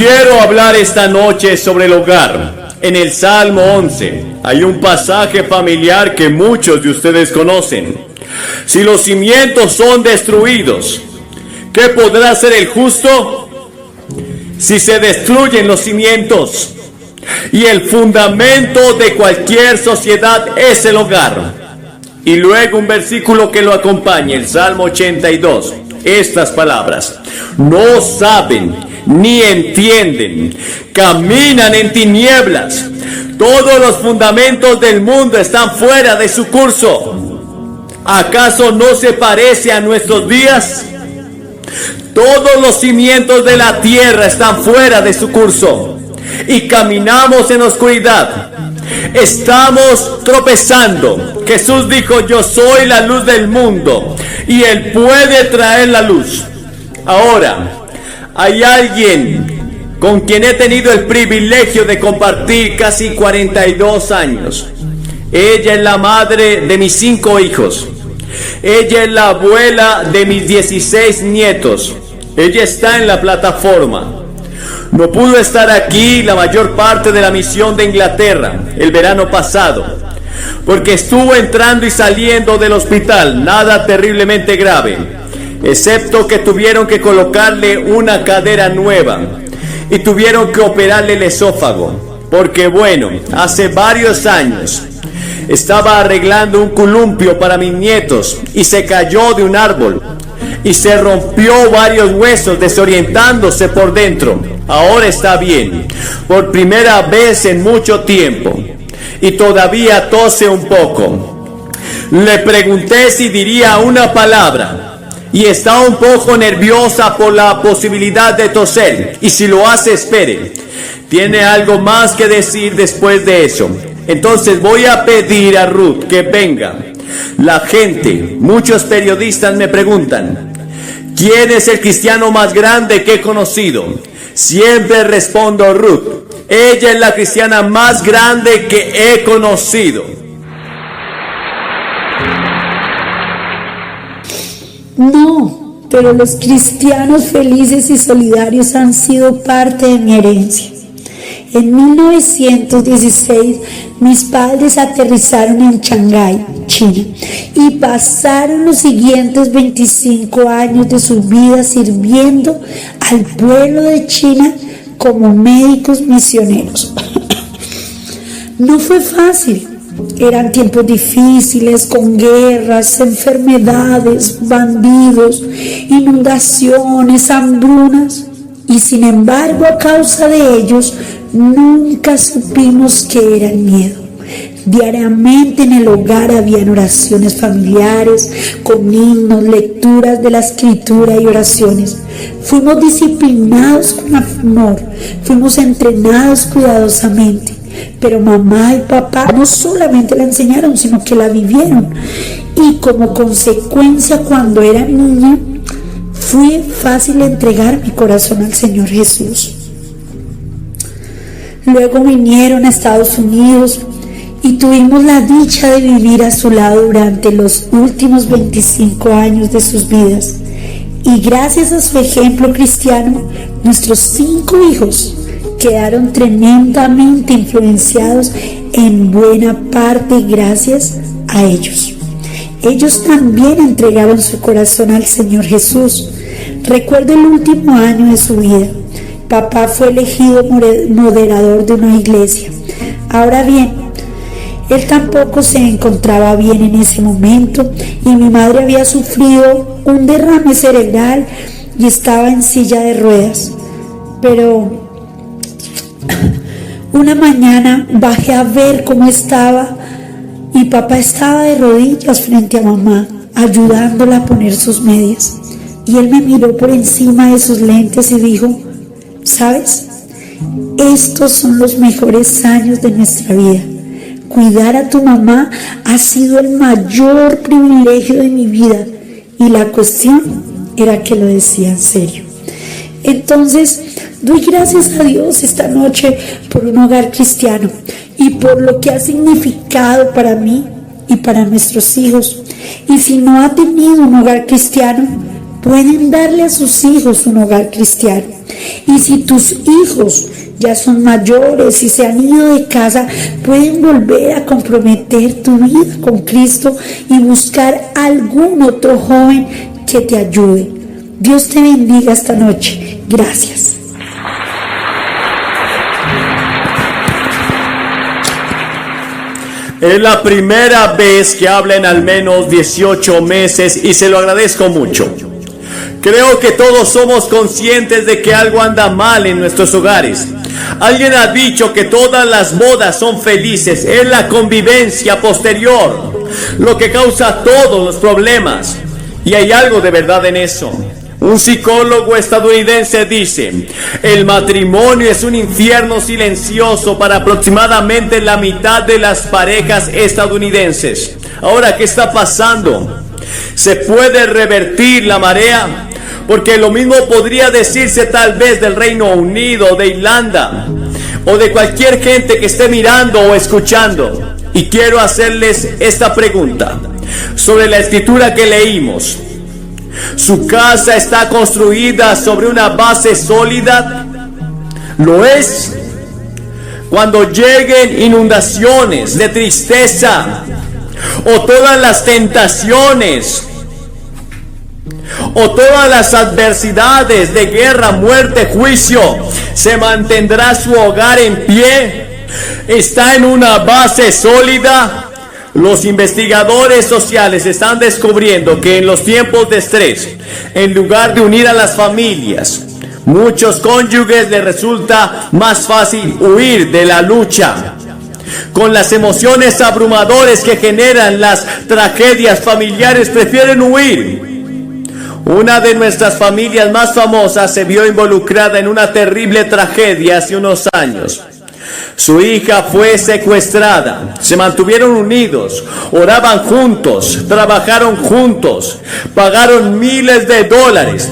quiero hablar esta noche sobre el hogar. En el Salmo 11 hay un pasaje familiar que muchos de ustedes conocen. Si los cimientos son destruidos, ¿qué podrá hacer el justo? Si se destruyen los cimientos. Y el fundamento de cualquier sociedad es el hogar. Y luego un versículo que lo acompaña, el Salmo 82. Estas palabras: no saben ni entienden, caminan en tinieblas. Todos los fundamentos del mundo están fuera de su curso. ¿Acaso no se parece a nuestros días? Todos los cimientos de la tierra están fuera de su curso y caminamos en oscuridad. Estamos tropezando. Jesús dijo: yo soy la luz del mundo, y Él puede traer la luz. Ahora, hay alguien con quien he tenido el privilegio de compartir casi 42 años. Ella es la madre de mis 5 hijos. Ella es la abuela de mis 16 nietos. Ella está en la plataforma. No pudo estar aquí la mayor parte de la misión de Inglaterra el verano pasado, porque estuvo entrando y saliendo del hospital, nada terriblemente grave, excepto que tuvieron que colocarle una cadera nueva y tuvieron que operarle el esófago, porque bueno, hace varios años estaba arreglando un columpio para mis nietos y se cayó de un árbol y se rompió varios huesos desorientándose por dentro. Ahora está bien, por primera vez en mucho tiempo, y todavía tose un poco. Le pregunté si diría una palabra, y está un poco nerviosa por la posibilidad de toser, y si lo hace, espere. Tiene algo más que decir después de eso. Entonces voy a pedir a Ruth que venga. La gente, muchos periodistas me preguntan: ¿quién es el cristiano más grande que he conocido? Siempre respondo: Ruth. Ella es la cristiana más grande que he conocido. No, pero los cristianos felices y solidarios han sido parte de mi herencia. En 1916, mis padres aterrizaron en Shanghái, China, y pasaron los siguientes 25 años de su vida sirviendo al pueblo de China como médicos misioneros. No fue fácil. Eran tiempos difíciles, con guerras, enfermedades, bandidos, inundaciones, hambrunas. Y sin embargo, a causa de ellos, nunca supimos que era el miedo. Diariamente en el hogar habían oraciones familiares, con himnos, lecturas de la escritura y oraciones. Fuimos disciplinados con amor, fuimos entrenados cuidadosamente. Pero mamá y papá no solamente la enseñaron, sino que la vivieron. Y como consecuencia, cuando era niña, fue fácil entregar mi corazón al Señor Jesús. Luego vinieron a Estados Unidos y tuvimos la dicha de vivir a su lado durante los últimos 25 años de sus vidas. Y gracias a su ejemplo cristiano, nuestros 5 hijos quedaron tremendamente influenciados, en buena parte gracias a ellos. Ellos también entregaron su corazón al Señor Jesús. Recuerdo el último año de su vida. Papá fue elegido moderador de una iglesia. Ahora bien, él tampoco se encontraba bien en ese momento y mi madre había sufrido un derrame cerebral y estaba en silla de ruedas. Pero una mañana bajé a ver cómo estaba y papá estaba de rodillas frente a mamá, ayudándola a poner sus medias. Y él me miró por encima de sus lentes y dijo: ¿sabes? Estos son los mejores años de nuestra vida. Cuidar a tu mamá ha sido el mayor privilegio de mi vida. Y la cuestión era que lo decía en serio. Entonces, doy gracias a Dios esta noche por un hogar cristiano y por lo que ha significado para mí y para nuestros hijos. Y si no ha tenido un hogar cristiano, pueden darle a sus hijos un hogar cristiano. Y si tus hijos ya son mayores y se han ido de casa, pueden volver a comprometer tu vida con Cristo y buscar algún otro joven que te ayude. Dios te bendiga esta noche. Gracias. Es la primera vez que habla en al menos 18 meses y se lo agradezco mucho. Creo que todos somos conscientes de que algo anda mal en nuestros hogares. Alguien ha dicho que todas las bodas son felices, es la convivencia posterior lo que causa todos los problemas. Y hay algo de verdad en eso. Un psicólogo estadounidense dice: el matrimonio es un infierno silencioso para aproximadamente la mitad de las parejas estadounidenses. Ahora, ¿qué está pasando? ¿Se puede revertir la marea? Porque lo mismo podría decirse tal vez del Reino Unido, de Irlanda, o de cualquier gente que esté mirando o escuchando. Y quiero hacerles esta pregunta sobre la escritura que leímos. ¿Su casa está construida sobre una base sólida? ¿Lo es? Cuando lleguen inundaciones de tristeza, o todas las tentaciones, o todas las adversidades de guerra, muerte, juicio, ¿se mantendrá su hogar en pie? ¿Está en una base sólida? Los investigadores sociales están descubriendo que en los tiempos de estrés, en lugar de unir a las familias, muchos cónyuges les resulta más fácil huir de la lucha. Con las emociones abrumadoras que generan las tragedias familiares, prefieren huir. Una de nuestras familias más famosas se vio involucrada en una terrible tragedia hace unos años. Su hija fue secuestrada. Se mantuvieron unidos, oraban juntos, trabajaron juntos, pagaron miles de dólares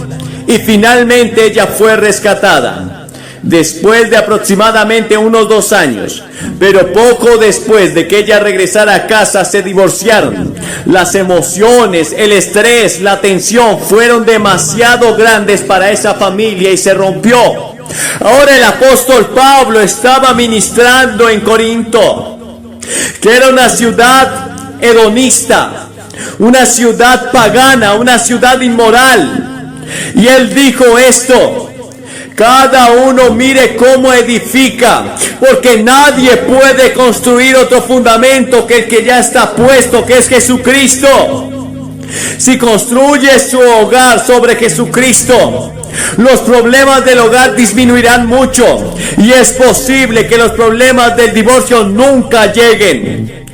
y finalmente ella fue rescatada. Después de aproximadamente unos 2 años, pero poco después de que ella regresara a casa, se divorciaron. Las emociones, el estrés, la tensión fueron demasiado grandes para esa familia y se rompió. Ahora el apóstol Pablo estaba ministrando en Corinto, que era una ciudad hedonista, una ciudad pagana, una ciudad inmoral. Y él dijo esto: cada uno mire cómo edifica, porque nadie puede construir otro fundamento que el que ya está puesto, que es Jesucristo. Si construye su hogar sobre Jesucristo, los problemas del hogar disminuirán mucho y es posible que los problemas del divorcio nunca lleguen.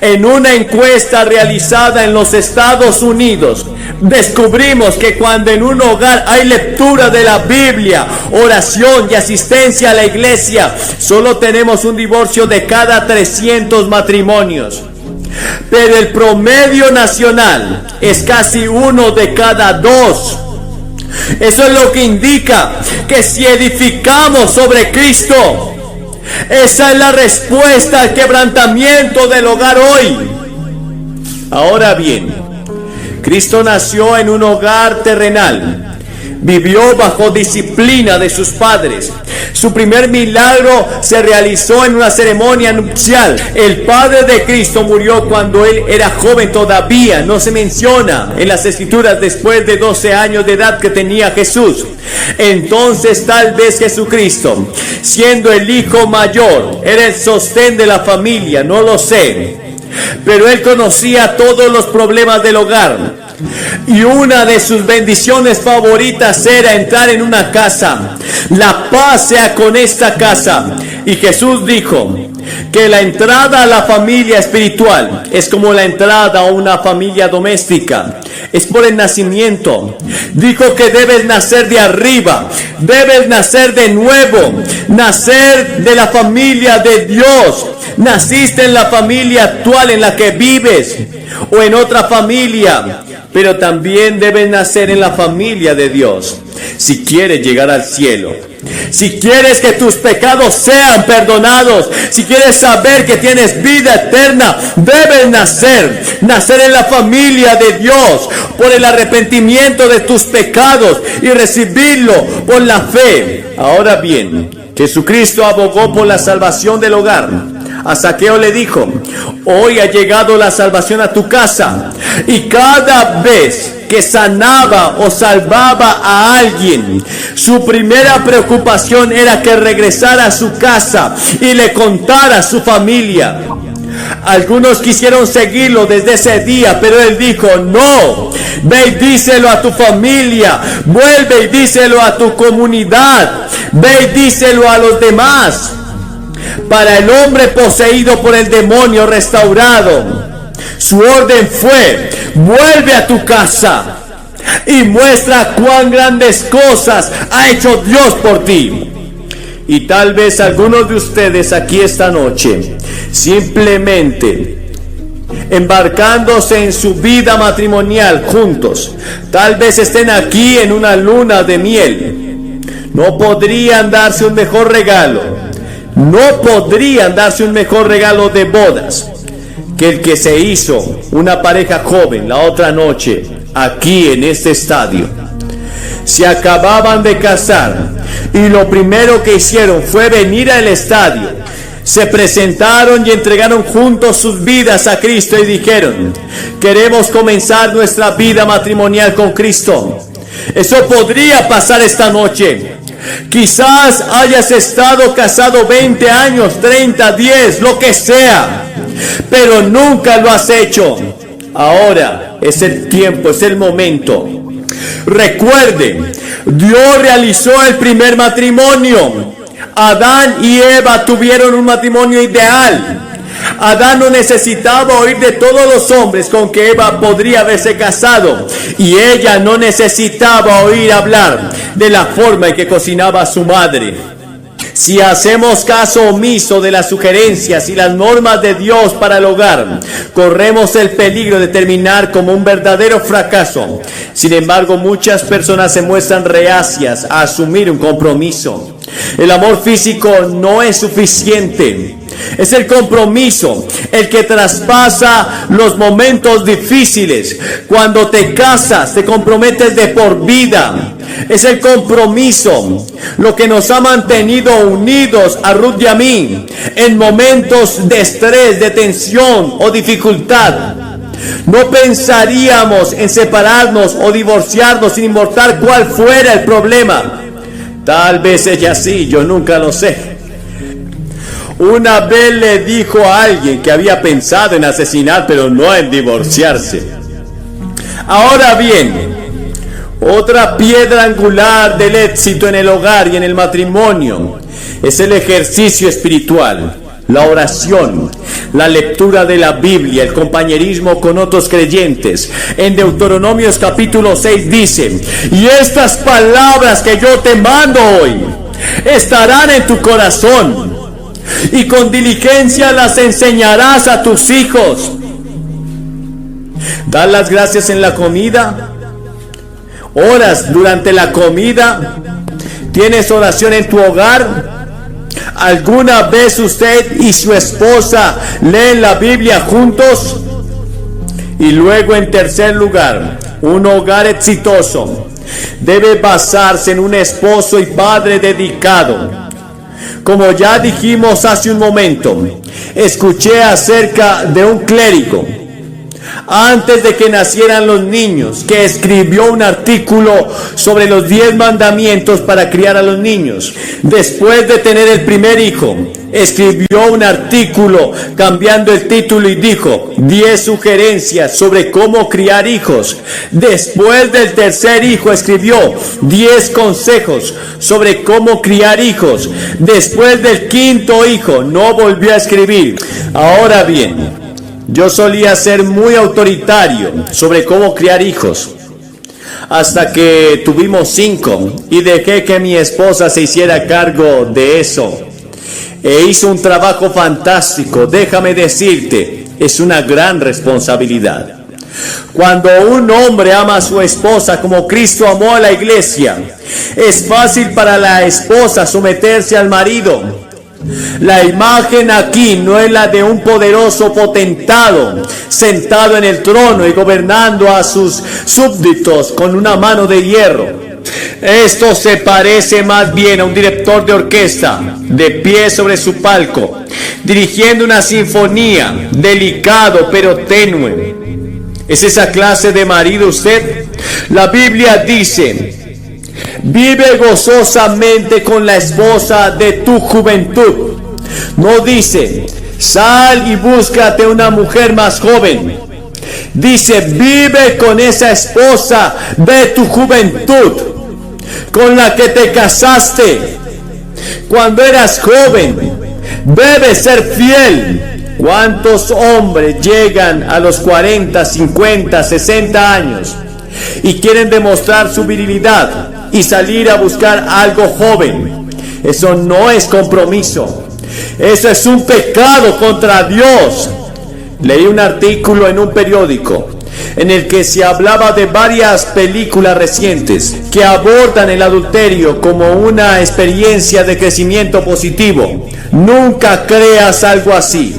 En una encuesta realizada en los Estados Unidos, descubrimos que cuando en un hogar hay lectura de la Biblia, oración y asistencia a la iglesia, solo tenemos un divorcio de cada 300 matrimonios. Pero el promedio nacional es casi 1 de cada 2. Eso es lo que indica que si edificamos sobre Cristo, esa es la respuesta al quebrantamiento del hogar hoy. Ahora bien, Cristo nació en un hogar terrenal. Vivió bajo disciplina de sus padres. Su primer milagro se realizó en una ceremonia nupcial. El padre de Cristo murió cuando él era joven todavía. No se menciona en las escrituras después de 12 años de edad que tenía Jesús. Entonces tal vez Jesucristo, siendo el hijo mayor, era el sostén de la familia, no lo sé. Pero él conocía todos los problemas del hogar. Y una de sus bendiciones favoritas era entrar en una casa. La paz sea con esta casa. Y Jesús dijo que la entrada a la familia espiritual es como la entrada a una familia doméstica. Es por el nacimiento. Dijo que debes nacer de arriba, debes nacer de nuevo, nacer de la familia de Dios. Naciste en la familia actual en la que vives o en otra familia pero también debes nacer en la familia de Dios si quieres llegar al cielo. Si quieres que tus pecados sean perdonados, si quieres saber que tienes vida eterna, debes nacer en la familia de Dios por el arrepentimiento de tus pecados y recibirlo por la fe. Ahora bien, Jesucristo abogó por la salvación del hogar. A Zaqueo le dijo: hoy ha llegado la salvación a tu casa. Y cada vez que sanaba o salvaba a alguien, su primera preocupación era que regresara a su casa y le contara a su familia. Algunos quisieron seguirlo desde ese día, pero él dijo: no, ve y díselo a tu familia, vuelve y díselo a tu comunidad, ve y díselo a los demás. Para el hombre poseído por el demonio restaurado, su orden fue: vuelve a tu casa y muestra cuán grandes cosas ha hecho Dios por ti. Y tal vez algunos de ustedes aquí esta noche, simplemente embarcándose en su vida matrimonial juntos, tal vez estén aquí en una luna de miel, no podrían darse un mejor regalo, no podrían darse un mejor regalo de bodas que el que se hizo una pareja joven la otra noche aquí en este estadio. Se acababan de casar y lo primero que hicieron fue venir al estadio. Se presentaron y entregaron juntos sus vidas a Cristo y dijeron: queremos comenzar nuestra vida matrimonial con Cristo. Eso podría pasar esta noche. Quizás hayas estado casado 20 años, 30, 10, lo que sea, pero nunca lo has hecho. Ahora es el tiempo, es el momento. Recuerden, Dios realizó el primer matrimonio. Adán y Eva tuvieron un matrimonio ideal. Adán no necesitaba oír de todos los hombres con que Eva podría haberse casado, y ella no necesitaba oír hablar de la forma en que cocinaba su madre. Si hacemos caso omiso de las sugerencias y las normas de Dios para el hogar, corremos el peligro de terminar como un verdadero fracaso. Sin embargo, muchas personas se muestran reacias a asumir un compromiso. El amor físico no es suficiente. Es el compromiso el que traspasa los momentos difíciles. Cuando te casas, te comprometes de por vida. Es el compromiso lo que nos ha mantenido unidos a Ruth y a mí en momentos de estrés, de tensión o dificultad. No pensaríamos en separarnos o divorciarnos sin importar cuál fuera el problema. Tal vez ella sí, yo nunca lo sé. Una vez le dijo a alguien que había pensado en asesinar, pero no en divorciarse. Ahora bien, otra piedra angular del éxito en el hogar y en el matrimonio es el ejercicio espiritual, la oración, la lectura de la Biblia, el compañerismo con otros creyentes. En Deuteronomios capítulo 6 dice: y estas palabras que yo te mando hoy estarán en tu corazón, y con diligencia las enseñarás a tus hijos. ¿Das las gracias en la comida? ¿Oras durante la comida? ¿Tienes oración en tu hogar? ¿Alguna vez usted y su esposa leen la Biblia juntos? Y luego, en tercer lugar, un hogar exitoso debe basarse en un esposo y padre dedicado. Como ya dijimos hace un momento, escuché acerca de un clérigo antes de que nacieran los niños, que escribió un artículo sobre los 10 mandamientos para criar a los niños. Después de tener el primer hijo, escribió un artículo cambiando el título y dijo: 10 sugerencias sobre cómo criar hijos. Después del tercer hijo, escribió 10 consejos sobre cómo criar hijos. Después del quinto hijo, no volvió a escribir. Ahora bien, yo solía ser muy autoritario sobre cómo criar hijos, hasta que tuvimos 5 y dejé que mi esposa se hiciera cargo de eso. E hizo un trabajo fantástico. Déjame decirte, es una gran responsabilidad. Cuando un hombre ama a su esposa como Cristo amó a la iglesia, es fácil para la esposa someterse al marido. La imagen aquí no es la de un poderoso potentado sentado en el trono y gobernando a sus súbditos con una mano de hierro. Esto se parece más bien a un director de orquesta de pie sobre su palco, dirigiendo una sinfonía, delicado pero tenue. ¿Es esa clase de marido usted? La Biblia dice: vive gozosamente con la esposa de tu juventud. No dice: sal y búscate una mujer más joven. Dice: vive con esa esposa de tu juventud, con la que te casaste cuando eras joven. Debes ser fiel. ¿Cuántos hombres llegan a los 40, 50, 60 años y quieren demostrar su virilidad y salir a buscar algo joven? Eso no es compromiso. Eso es un pecado contra Dios. Leí un artículo en un periódico en el que se hablaba de varias películas recientes que abordan el adulterio como una experiencia de crecimiento positivo. Nunca creas algo así.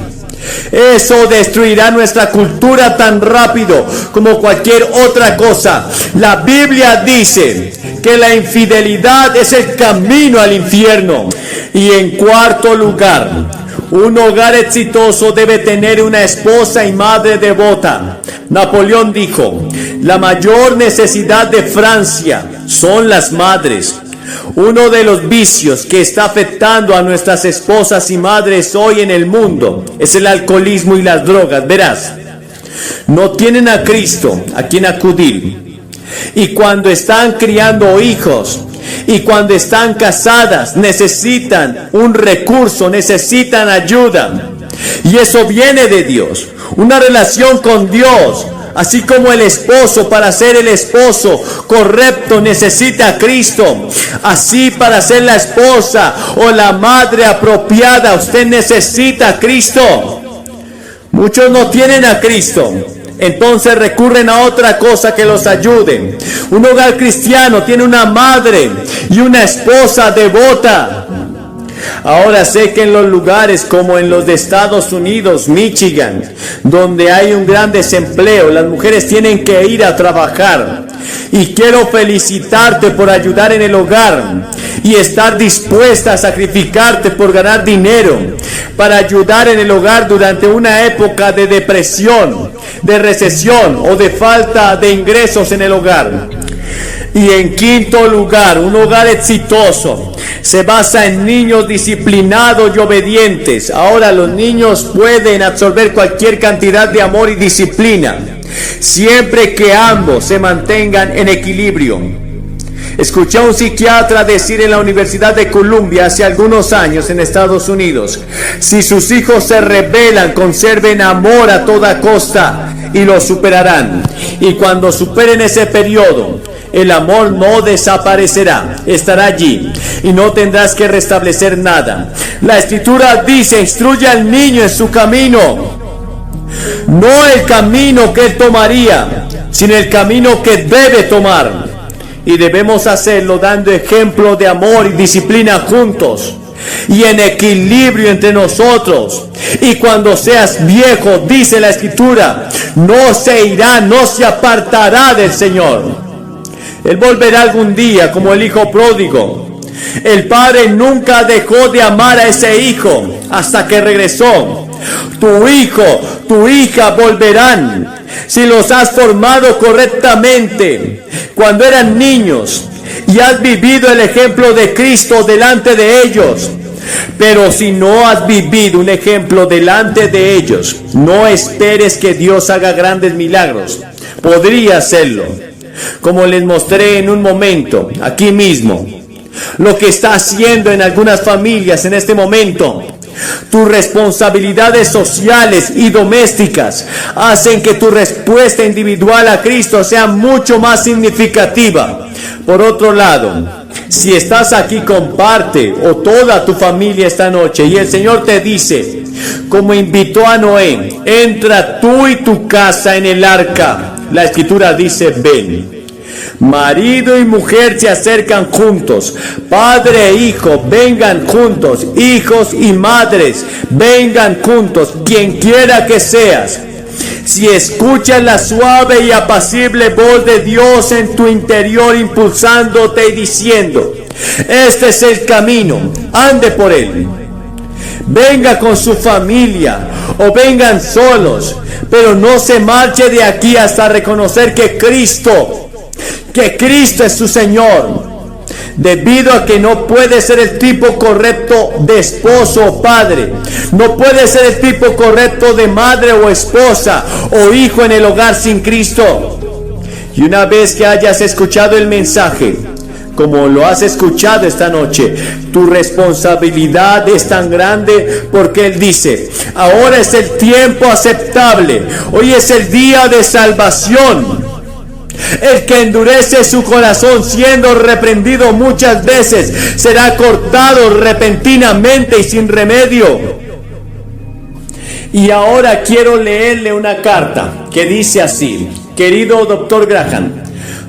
Eso destruirá nuestra cultura tan rápido como cualquier otra cosa. La Biblia dice que la infidelidad es el camino al infierno. Y en cuarto lugar, un hogar exitoso debe tener una esposa y madre devota. Napoleón dijo: la mayor necesidad de Francia son las madres. Uno de los vicios que está afectando a nuestras esposas y madres hoy en el mundo es el alcoholismo y las drogas. Verás, no tienen a Cristo a quien acudir. Y cuando están criando hijos y cuando están casadas, necesitan un recurso, necesitan ayuda. Y eso viene de Dios, una relación con Dios. Así como el esposo, para ser el esposo correcto, necesita a Cristo, así para ser la esposa o la madre apropiada, usted necesita a Cristo. Muchos no tienen a Cristo, entonces recurren a otra cosa que los ayude. Un hogar cristiano tiene una madre y una esposa devota. Ahora sé que en los lugares como en los de Estados Unidos, Michigan, donde hay un gran desempleo, las mujeres tienen que ir a trabajar. Y quiero felicitarte por ayudar en el hogar y estar dispuesta a sacrificarte por ganar dinero para ayudar en el hogar durante una época de depresión, de recesión o de falta de ingresos en el hogar. Y en quinto lugar, un hogar exitoso se basa en niños disciplinados y obedientes. Ahora los niños pueden absorber cualquier cantidad de amor y disciplina, siempre que ambos se mantengan en equilibrio. Escuché a un psiquiatra decir en la Universidad de Columbia hace algunos años en Estados Unidos: si sus hijos se rebelan, conserven amor a toda costa y lo superarán. Y cuando superen ese periodo, el amor no desaparecerá, estará allí y no tendrás que restablecer nada. La Escritura dice: instruye al niño en su camino. No el camino que él tomaría, sino el camino que debe tomar. Y debemos hacerlo dando ejemplo de amor y disciplina juntos y en equilibrio entre nosotros. Y cuando seas viejo, dice la Escritura, no se irá, no se apartará del Señor. Él volverá algún día como el hijo pródigo. El padre nunca dejó de amar a ese hijo hasta que regresó. Tu hijo, tu hija volverán si los has formado correctamente cuando eran niños y has vivido el ejemplo de Cristo delante de ellos. Pero si no has vivido un ejemplo delante de ellos, no esperes que Dios haga grandes milagros. Podría hacerlo, como les mostré en un momento, aquí mismo, lo que está haciendo en algunas familias en este momento. Tus responsabilidades sociales y domésticas hacen que tu respuesta individual a Cristo sea mucho más significativa. Por otro lado, si estás aquí con parte o toda tu familia esta noche y el Señor te dice, como invitó a Noé, entra tú y tu casa en el arca, la escritura dice ven. Marido y mujer se acercan juntos, padre e hijo vengan juntos, hijos y madres vengan juntos, quien quiera que seas. Si escuchas la suave y apacible voz de Dios en tu interior impulsándote y diciendo, este es el camino, ande por él. Venga con su familia o vengan solos, pero no se marche de aquí hasta reconocer que Cristo es su Señor, debido a que no puede ser el tipo correcto de esposo o padre, no puede ser el tipo correcto de madre o esposa o hijo en el hogar sin Cristo. Y una vez que hayas escuchado el mensaje, como lo has escuchado esta noche, tu responsabilidad es tan grande porque Él dice, ahora es el tiempo aceptable, hoy es el día de salvación. El que endurece su corazón siendo reprendido muchas veces será cortado repentinamente y sin remedio. Y ahora quiero leerle una carta que dice así: querido Dr. Graham,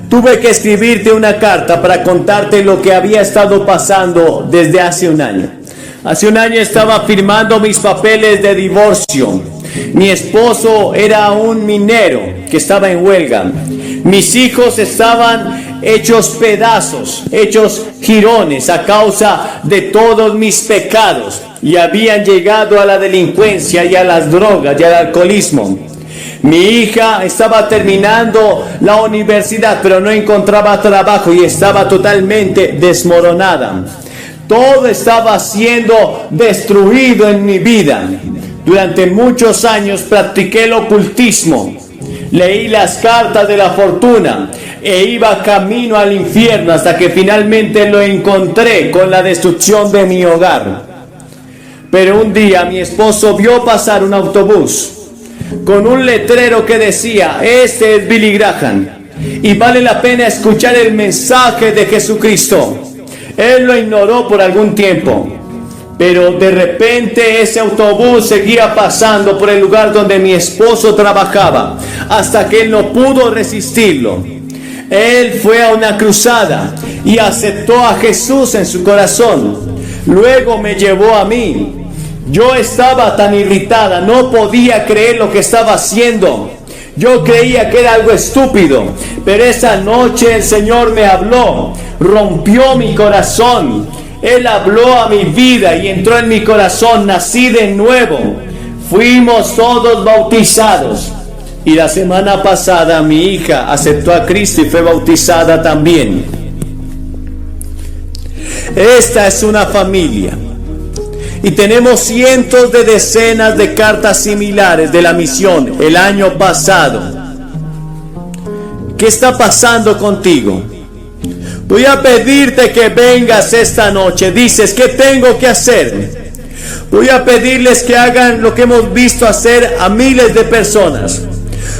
tuve que escribirte una carta para contarte lo que había estado pasando desde hace un año. Hace un año estaba firmando mis papeles de divorcio. Mi esposo era un minero que estaba en huelga. Mis hijos estaban hechos pedazos, hechos jirones a causa de todos mis pecados y habían llegado a la delincuencia y a las drogas y al alcoholismo. Mi hija estaba terminando la universidad, pero no encontraba trabajo y estaba totalmente desmoronada. Todo estaba siendo destruido en mi vida. Durante muchos años practiqué el ocultismo. Leí las cartas de la fortuna e iba camino al infierno hasta que finalmente lo encontré con la destrucción de mi hogar. Pero un día mi esposo vio pasar un autobús con un letrero que decía, este es Billy Graham y vale la pena escuchar el mensaje de Jesucristo. Él lo ignoró por algún tiempo, pero de repente ese autobús seguía pasando por el lugar donde mi esposo trabajaba, hasta que él no pudo resistirlo. Él fue a una cruzada y aceptó a Jesús en su corazón. Luego me llevó a mí. Yo estaba tan irritada, no podía creer lo que estaba haciendo. Yo creía que era algo estúpido, pero esa noche el Señor me habló, rompió mi corazón. Él habló a mi vida y entró en mi corazón, nací de nuevo. Fuimos todos bautizados. Y la semana pasada mi hija aceptó a Cristo y fue bautizada también. Esta es una familia. Y tenemos cientos de decenas de cartas similares de la misión el año pasado. ¿Qué está pasando contigo? Voy a pedirte que vengas esta noche. Dices, ¿qué tengo que hacer? Voy a pedirles que hagan lo que hemos visto hacer a miles de personas.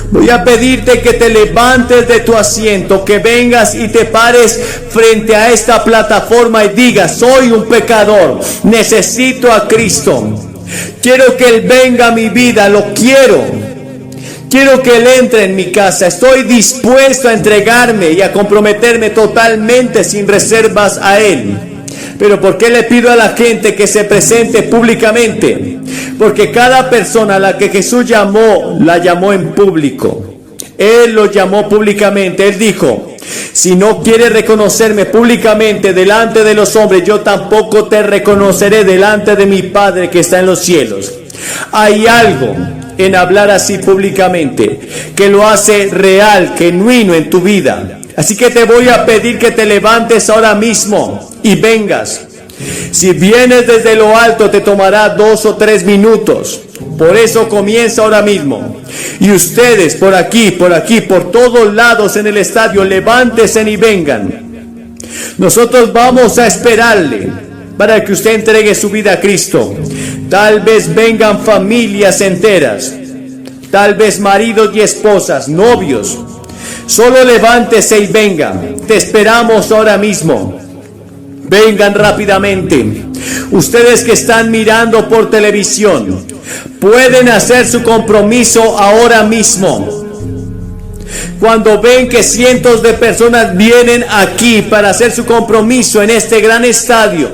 Voy a pedirte que te levantes de tu asiento, que vengas y te pares frente a esta plataforma y digas, soy un pecador, necesito a Cristo. Quiero que Él venga a mi vida, lo quiero. Quiero que Él entre en mi casa. Estoy dispuesto a entregarme y a comprometerme totalmente sin reservas a Él. Pero ¿por qué le pido a la gente que se presente públicamente? Porque cada persona a la que Jesús llamó, la llamó en público. Él lo llamó públicamente. Él dijo, si no quieres reconocerme públicamente delante de los hombres, yo tampoco te reconoceré delante de mi Padre que está en los cielos. Hay algo en hablar así públicamente que lo hace real, genuino en tu vida. Así que te voy a pedir que te levantes ahora mismo y vengas. Si vienes desde lo alto te tomará 2 o 3 minutos. Por eso comienza ahora mismo. Y ustedes por aquí, por todos lados en el estadio, levántense y vengan. Nosotros vamos a esperarle para que usted entregue su vida a Cristo. Tal vez vengan familias enteras, tal vez maridos y esposas, novios. Solo levántese y vengan. Te esperamos ahora mismo. Vengan rápidamente. Ustedes que están mirando por televisión, pueden hacer su compromiso ahora mismo. cuando ven que cientos de personas vienen aquí para hacer su compromiso en este gran estadio.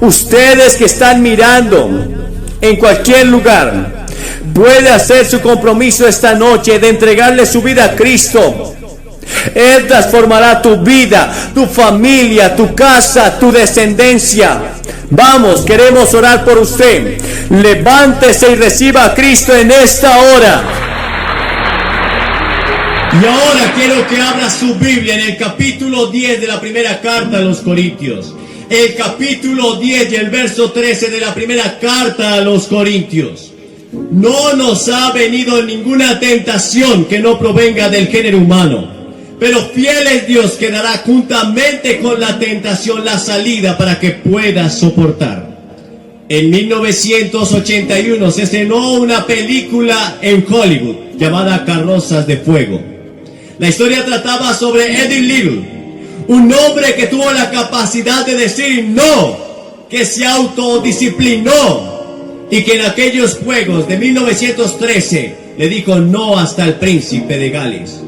Ustedes que están mirando en cualquier lugar, puede hacer su compromiso esta noche de entregarle su vida a Cristo. Él transformará tu vida, tu familia, tu casa, tu descendencia. Vamos, queremos orar por usted. Levántese y reciba a Cristo en esta hora. Y ahora quiero que abra su Biblia en el capítulo 10 de la primera carta a los Corintios. El capítulo 10 y el verso 13 de la primera carta a los Corintios. No nos ha venido ninguna tentación que no provenga del género humano, pero fiel es Dios que dará juntamente con la tentación la salida para que pueda soportar. En 1981 se estrenó una película en Hollywood llamada Carrozas de Fuego. La historia trataba sobre Eddie Little, un hombre que tuvo la capacidad de decir no, que se autodisciplinó y que en aquellos juegos de 1913 le dijo no hasta el príncipe de Gales.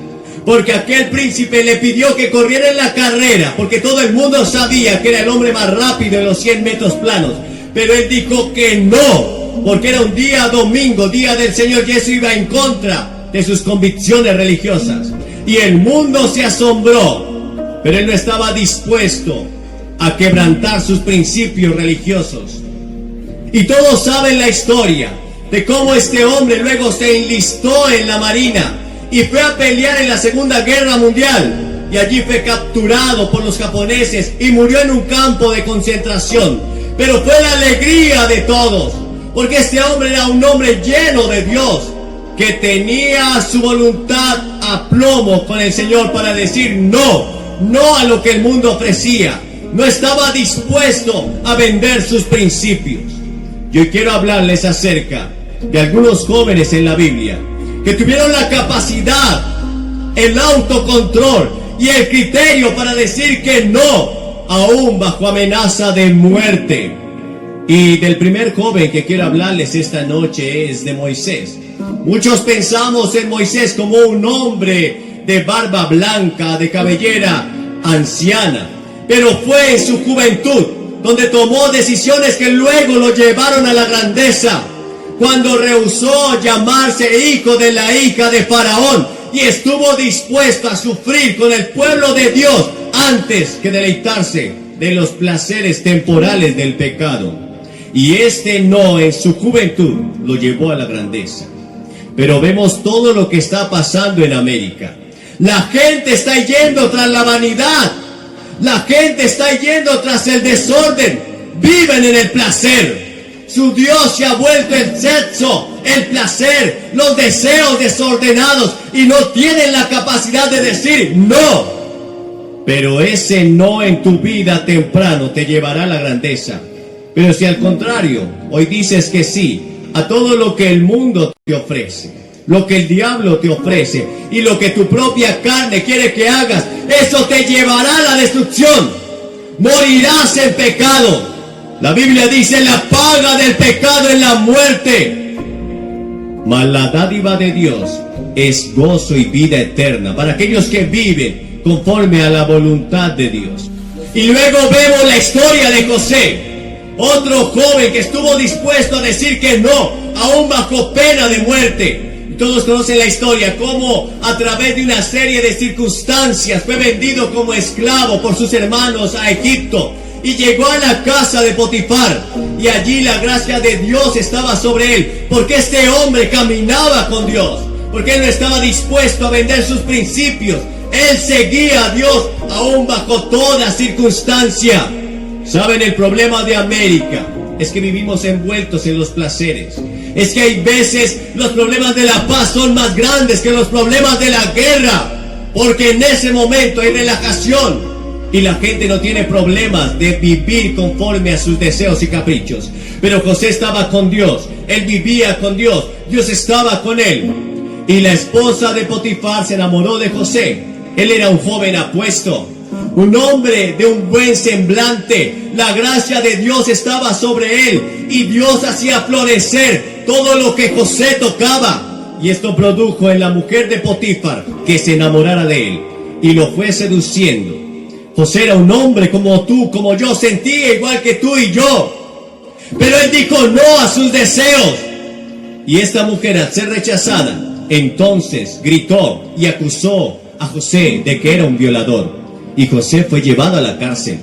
Porque aquel príncipe le pidió que corriera en la carrera, porque todo el mundo sabía que era el hombre más rápido en los 100 metros planos. Pero él dijo que no, porque era un día domingo, día del Señor, y eso iba en contra de sus convicciones religiosas. Y el mundo se asombró, pero él no estaba dispuesto a quebrantar sus principios religiosos. Y todos saben la historia de cómo este hombre luego se enlistó en la marina y fue a pelear en la Segunda Guerra Mundial, y allí fue capturado por los japoneses y murió en un campo de concentración. Pero fue la alegría de todos, porque este hombre era un hombre lleno de Dios, que tenía su voluntad a plomo con el Señor para decir no a lo que el mundo ofrecía. No estaba dispuesto a vender sus principios. Yo quiero hablarles acerca de algunos jóvenes en la Biblia que tuvieron la capacidad, el autocontrol y el criterio para decir que no, aún bajo amenaza de muerte. Y del primer joven que quiero hablarles esta noche es de Moisés. Muchos pensamos en Moisés como un hombre de barba blanca, de cabellera anciana, pero fue en su juventud donde tomó decisiones que luego lo llevaron a la grandeza, cuando rehusó llamarse hijo de la hija de Faraón y estuvo dispuesto a sufrir con el pueblo de Dios antes que deleitarse de los placeres temporales del pecado. Y este no en su juventud lo llevó a la grandeza. Pero vemos todo lo que está pasando en América. La gente está yendo tras la vanidad. La gente está yendo tras el desorden. Viven en el placer. Su Dios se ha vuelto el sexo, el placer, los deseos desordenados, y no tienen la capacidad de decir no. Pero ese no en tu vida temprano te llevará a la grandeza. Pero si al contrario, hoy dices que sí a todo lo que el mundo te ofrece, lo que el diablo te ofrece y lo que tu propia carne quiere que hagas, eso te llevará a la destrucción. Morirás en pecado. La Biblia dice: la paga del pecado es la muerte, mas la dádiva de Dios es gozo y vida eterna para aquellos que viven conforme a la voluntad de Dios. Y luego vemos la historia de José, otro joven que estuvo dispuesto a decir que no, aún bajo pena de muerte. Todos conocen la historia, cómo a través de una serie de circunstancias fue vendido como esclavo por sus hermanos a Egipto y llegó a la casa de Potifar, y allí la gracia de Dios estaba sobre él, porque este hombre caminaba con Dios, porque él no estaba dispuesto a vender sus principios. Él seguía a Dios aún bajo toda circunstancia. ¿Saben? El problema de América es que vivimos envueltos en los placeres. Es que hay veces los problemas de la paz son más grandes que los problemas de la guerra, porque en ese momento hay relajación y la gente no tiene problemas de vivir conforme a sus deseos y caprichos. Pero José estaba con Dios, él vivía con Dios, Dios estaba con él. Y la esposa de Potifar se enamoró de José. Él era un joven apuesto, un hombre de un buen semblante. La gracia de Dios estaba sobre él y Dios hacía florecer todo lo que José tocaba. y esto produjo en la mujer de Potifar que se enamorara de él y lo fue seduciendo. José era un hombre como tú, como yo, sentía igual que tú y yo, pero él dijo no a sus deseos. Y esta mujer, al ser rechazada, entonces gritó y acusó a José de que era un violador, y José fue llevado a la cárcel.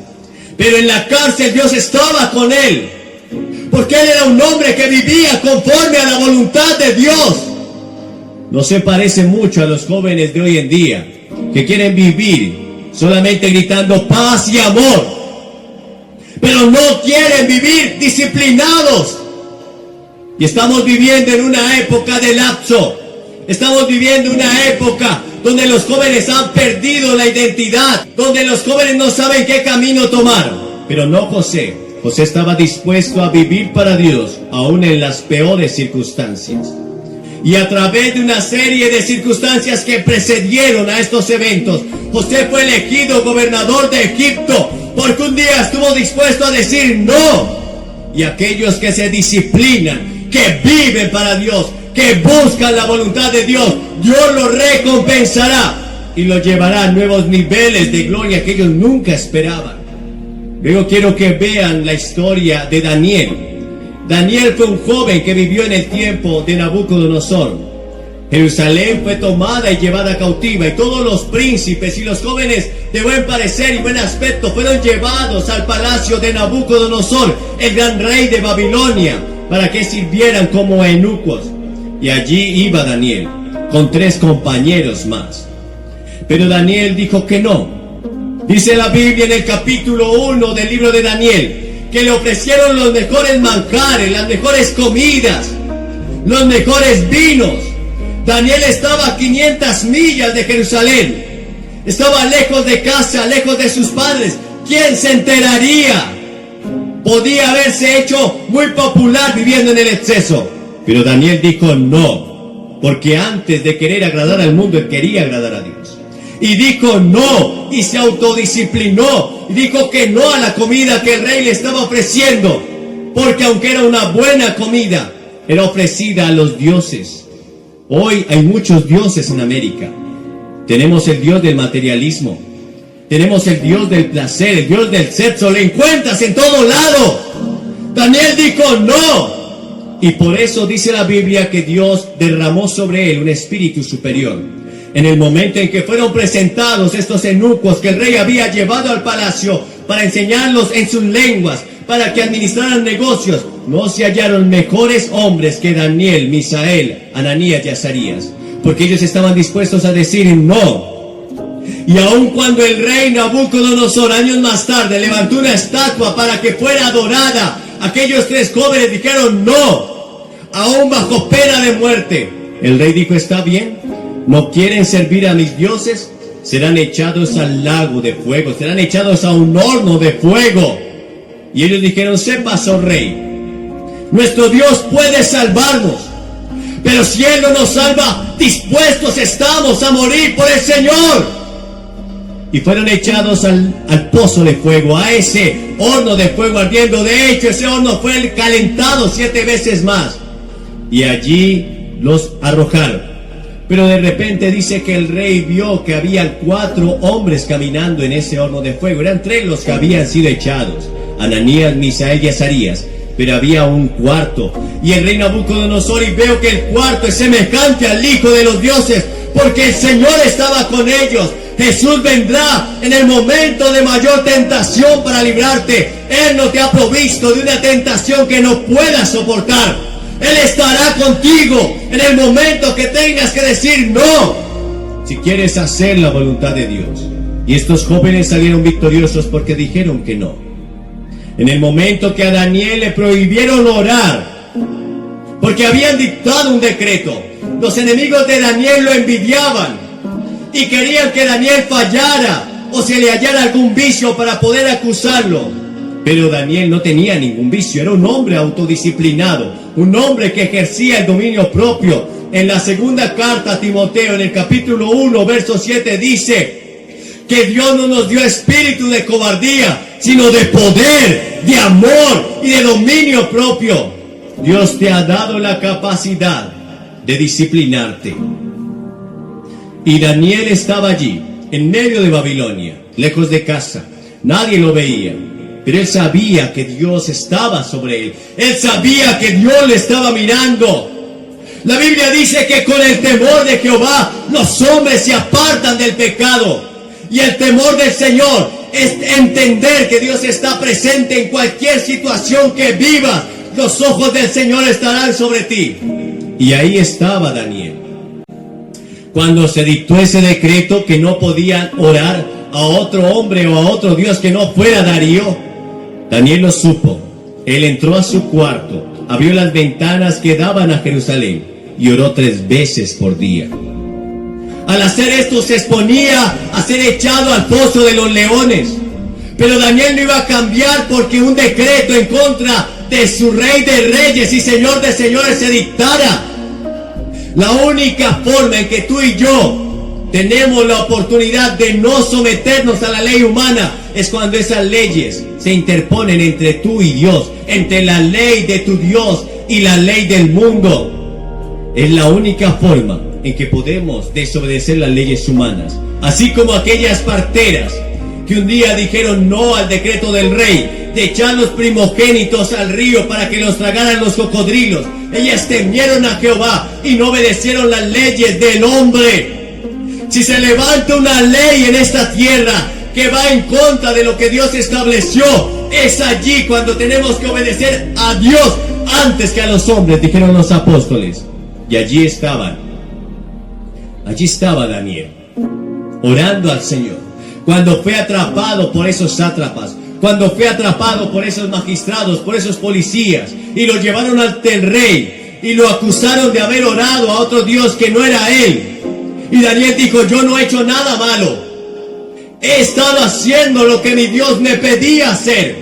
Pero en la cárcel Dios estaba con él, porque él era un hombre que vivía conforme a la voluntad de Dios. No se parece mucho a los jóvenes de hoy en día, que quieren vivir solamente gritando paz y amor, pero no quieren vivir disciplinados. Y estamos viviendo en una época de lapso. Estamos viviendo una época donde los jóvenes han perdido la identidad, donde los jóvenes no saben qué camino tomar. Pero no José. José estaba dispuesto a vivir para Dios, aún en las peores circunstancias. Y a través de una serie de circunstancias que precedieron a estos eventos, José fue elegido gobernador de Egipto, porque un día estuvo dispuesto a decir no. Y aquellos que se disciplinan, que viven para Dios, que buscan la voluntad de Dios, Dios los recompensará y los llevará a nuevos niveles de gloria que ellos nunca esperaban. Luego quiero que vean la historia de Daniel. Daniel fue un joven que vivió en el tiempo de Nabucodonosor. Jerusalén fue tomada y llevada cautiva, y todos los príncipes y los jóvenes de buen parecer y buen aspecto fueron llevados al palacio de Nabucodonosor, el gran rey de Babilonia, para que sirvieran como eunucos. Y allí iba Daniel, con 3 compañeros más. Pero Daniel dijo que no. Dice la Biblia en el capítulo 1 del libro de Daniel, que le ofrecieron los mejores manjares, las mejores comidas, los mejores vinos. Daniel estaba a 500 millas de Jerusalén. Estaba lejos de casa, lejos de sus padres. ¿Quién se enteraría? Podía haberse hecho muy popular viviendo en el exceso. Pero Daniel dijo no, porque antes de querer agradar al mundo, él quería agradar a Dios. Y dijo no, y se autodisciplinó, y dijo que no a la comida que el rey le estaba ofreciendo, porque aunque era una buena comida, era ofrecida a los dioses. Hoy hay muchos dioses en América. Tenemos el Dios del materialismo, tenemos el Dios del placer, el Dios del sexo, lo encuentras en todo lado. Daniel dijo no, y por eso dice la Biblia que Dios derramó sobre él un espíritu superior. En el momento en que fueron presentados estos eunucos que el rey había llevado al palacio para enseñarlos en sus lenguas, para que administraran negocios, no se hallaron mejores hombres que Daniel, Misael, Ananías y Azarías, porque ellos estaban dispuestos a decir no. Y aun cuando el rey Nabucodonosor años más tarde levantó una estatua para que fuera adorada, aquellos 3 jóvenes dijeron no, aún bajo pena de muerte. El rey dijo, está bien, ¿no quieren servir a mis dioses? Serán echados al lago de fuego, serán echados a un horno de fuego. Y ellos dijeron, sepas, oh rey, nuestro Dios puede salvarnos, pero si Él no nos salva, dispuestos estamos a morir por el Señor. Y fueron echados al pozo de fuego, a ese horno de fuego ardiendo. De hecho, ese horno fue calentado 7 veces más. Y allí los arrojaron. Pero de repente dice que el rey vio que habían 4 hombres caminando en ese horno de fuego. Eran 3 los que habían sido echados: Ananías, Misael y Azarías. Pero había un cuarto. Y el rey Nabucodonosor, y veo que el cuarto es semejante al Hijo de los dioses, porque el Señor estaba con ellos. Jesús vendrá en el momento de mayor tentación para librarte. Él no te ha provisto de una tentación que no puedas soportar. Él estará contigo en el momento que tengas que decir no, si quieres hacer la voluntad de Dios. Y estos jóvenes salieron victoriosos porque dijeron que no. En el momento que a Daniel le prohibieron orar, porque habían dictado un decreto, los enemigos de Daniel lo envidiaban y querían que Daniel fallara o se le hallara algún vicio para poder acusarlo. Pero Daniel no tenía ningún vicio, era un hombre autodisciplinado, un hombre que ejercía el dominio propio. En la segunda carta a Timoteo, en el capítulo 1, verso 7, dice que Dios no nos dio espíritu de cobardía, sino de poder, de amor y de dominio propio. Dios te ha dado la capacidad de disciplinarte. Y Daniel estaba allí, en medio de Babilonia, lejos de casa. Nadie lo veía, pero él sabía que Dios estaba sobre él. Él sabía que Dios le estaba mirando. La Biblia dice que con el temor de Jehová los hombres se apartan del pecado. Y el temor del Señor es entender que Dios está presente en cualquier situación que vivas. Los ojos del Señor estarán sobre ti. Y ahí estaba Daniel. Cuando se dictó ese decreto que no podían orar a otro hombre o a otro Dios que no fuera Darío, Daniel lo supo. Él entró a su cuarto, abrió las ventanas que daban a Jerusalén y oró 3 veces por día. Al hacer esto se exponía a ser echado al foso de los leones. Pero Daniel no iba a cambiar porque un decreto en contra de su rey de reyes y señor de señores se dictara. La única forma en que tú y yo tenemos la oportunidad de no someternos a la ley humana es cuando esas leyes se interponen entre tú y Dios, entre la ley de tu Dios y la ley del mundo. Es la única forma en que podemos desobedecer las leyes humanas. Así como aquellas parteras que un día dijeron no al decreto del rey de echar los primogénitos al río para que los tragaran los cocodrilos. Ellas temieron a Jehová y no obedecieron las leyes del hombre. Si se levanta una ley en esta tierra que va en contra de lo que Dios estableció, es allí cuando tenemos que obedecer a Dios antes que a los hombres, dijeron los apóstoles. Y allí estaban. Allí estaba Daniel, orando al Señor. Cuando fue atrapado por esos sátrapas, cuando fue atrapado por esos magistrados, por esos policías, y lo llevaron ante el rey, y lo acusaron de haber orado a otro Dios que no era él. Y Daniel dijo, yo no he hecho nada malo. He estado haciendo lo que mi Dios me pedía hacer.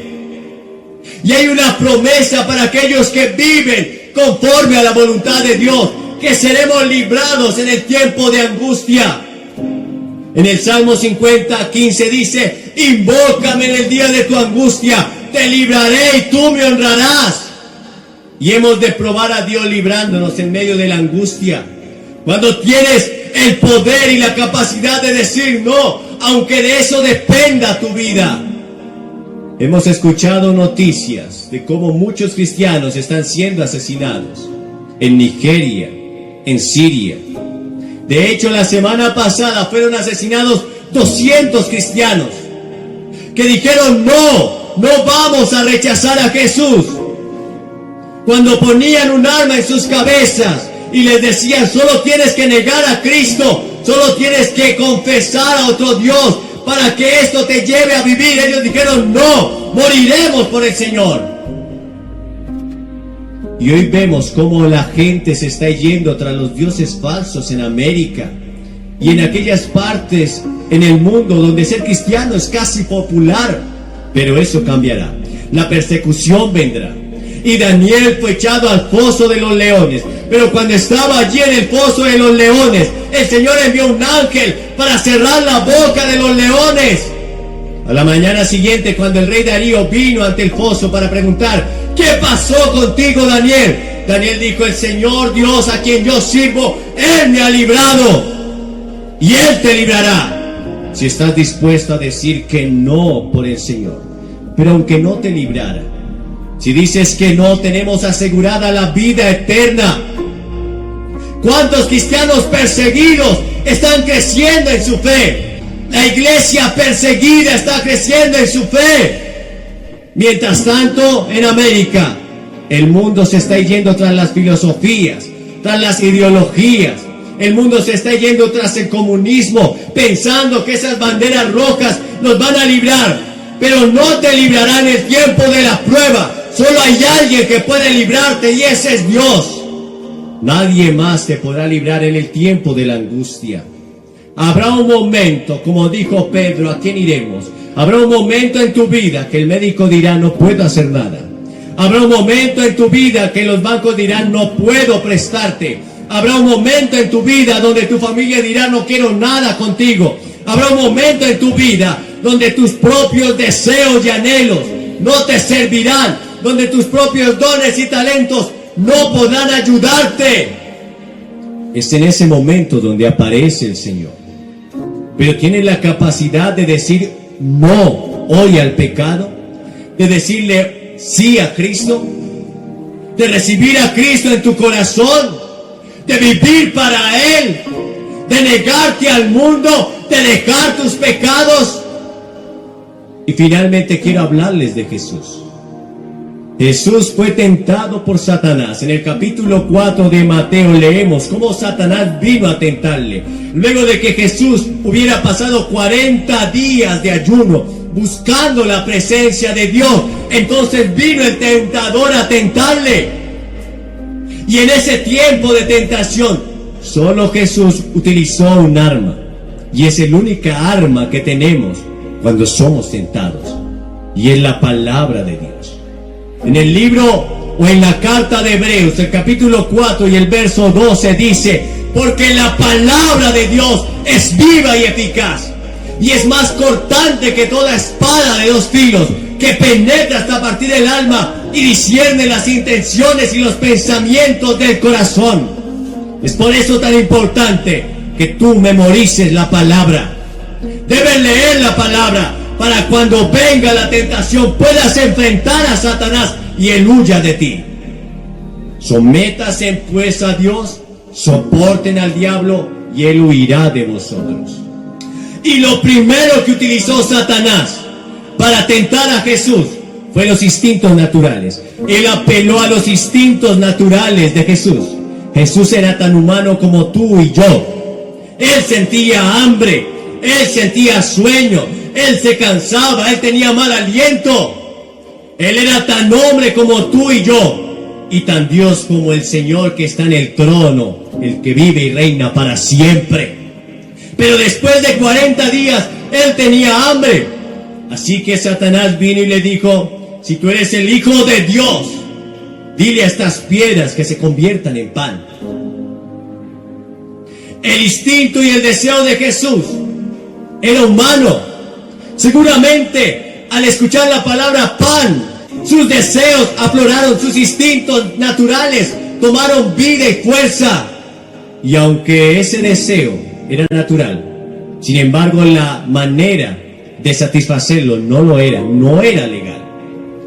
Y hay una promesa para aquellos que viven conforme a la voluntad de Dios, que seremos librados en el tiempo de angustia. En el Salmo 50:15 dice, invócame en el día de tu angustia, te libraré y tú me honrarás. Y hemos de probar a Dios librándonos en medio de la angustia. Cuando tienes el poder y la capacidad de decir no, aunque de eso dependa tu vida. Hemos escuchado noticias de cómo muchos cristianos están siendo asesinados en Nigeria, en Siria. De hecho, la semana pasada fueron asesinados 200 cristianos que dijeron no vamos a rechazar a Jesús. Cuando ponían un arma en sus cabezas y les decían, solo tienes que negar a Cristo, solo tienes que confesar a otro Dios para que esto te lleve a vivir. Ellos dijeron, no, moriremos por el Señor. Y hoy vemos cómo la gente se está yendo tras los dioses falsos en América y en aquellas partes en el mundo donde ser cristiano es casi popular. Pero eso cambiará. La persecución vendrá. Y Daniel fue echado al foso de los leones. Pero cuando estaba allí en el foso de los leones, el Señor envió un ángel para cerrar la boca de los leones. A la mañana siguiente, cuando el rey Darío vino ante el foso para preguntar, ¿qué pasó contigo, Daniel? Daniel dijo, el Señor Dios a quien yo sirvo, Él me ha librado y Él te librará. Si estás dispuesto a decir que no por el Señor, pero aunque no te librara, si dices que no, tenemos asegurada la vida eterna. ¿Cuántos cristianos perseguidos están creciendo en su fe? La iglesia perseguida está creciendo en su fe. Mientras tanto, en América, el mundo se está yendo tras las filosofías, tras las ideologías. El mundo se está yendo tras el comunismo, pensando que esas banderas rojas nos van a librar. Pero no te librará en el tiempo de la prueba. Solo hay alguien que puede librarte y ese es Dios. Nadie más te podrá librar en el tiempo de la angustia. Habrá un momento, como dijo Pedro, ¿a quién iremos? Habrá un momento en tu vida que el médico dirá, no puedo hacer nada. Habrá un momento en tu vida que los bancos dirán, no puedo prestarte. Habrá un momento en tu vida donde tu familia dirá, no quiero nada contigo. Habrá un momento en tu vida donde tus propios deseos y anhelos no te servirán, donde tus propios dones y talentos no podrán ayudarte. es en ese momento donde aparece el Señor. Pero tienes la capacidad de decir no hoy al pecado, de decirle sí a Cristo, de recibir a Cristo en tu corazón, de vivir para Él, de negarte al mundo, de dejar tus pecados. Y finalmente quiero hablarles de Jesús. Jesús fue tentado por Satanás. En el capítulo 4 de Mateo leemos cómo Satanás vino a tentarle. Luego de que Jesús hubiera pasado 40 días de ayuno buscando la presencia de Dios, entonces vino el tentador a tentarle. Y en ese tiempo de tentación, solo Jesús utilizó un arma. Y es la única arma que tenemos cuando somos tentados. Y es la palabra de Dios. En el libro o en la carta de Hebreos, el capítulo 4 y el verso 12 dice: porque la palabra de Dios es viva y eficaz, y es más cortante que toda espada de 2 filos, que penetra hasta partir el alma y discierne las intenciones y los pensamientos del corazón. Es por eso tan importante que tú memorices la palabra. Debes leer la palabra para cuando venga la tentación puedas enfrentar a Satanás y él huya de ti. Sométase pues a Dios, soporten al diablo y él huirá de vosotros. Y lo primero que utilizó Satanás para tentar a Jesús fue los instintos naturales. Él apeló a los instintos naturales de Jesús. Jesús era tan humano como tú y yo. Él sentía hambre, él sentía sueño, él se cansaba, él tenía mal aliento. Él era tan hombre como tú y yo, y tan Dios como el Señor que está en el trono, el que vive y reina para siempre. Pero después de 40 días, él tenía hambre. Así que Satanás vino y le dijo: si tú eres el Hijo de Dios, dile a estas piedras que se conviertan en pan. El instinto y el deseo de Jesús era humano. Seguramente al escuchar la palabra pan, sus deseos afloraron, sus instintos naturales tomaron vida y fuerza. Y aunque ese deseo era natural, sin embargo la manera de satisfacerlo no lo era, no era legal.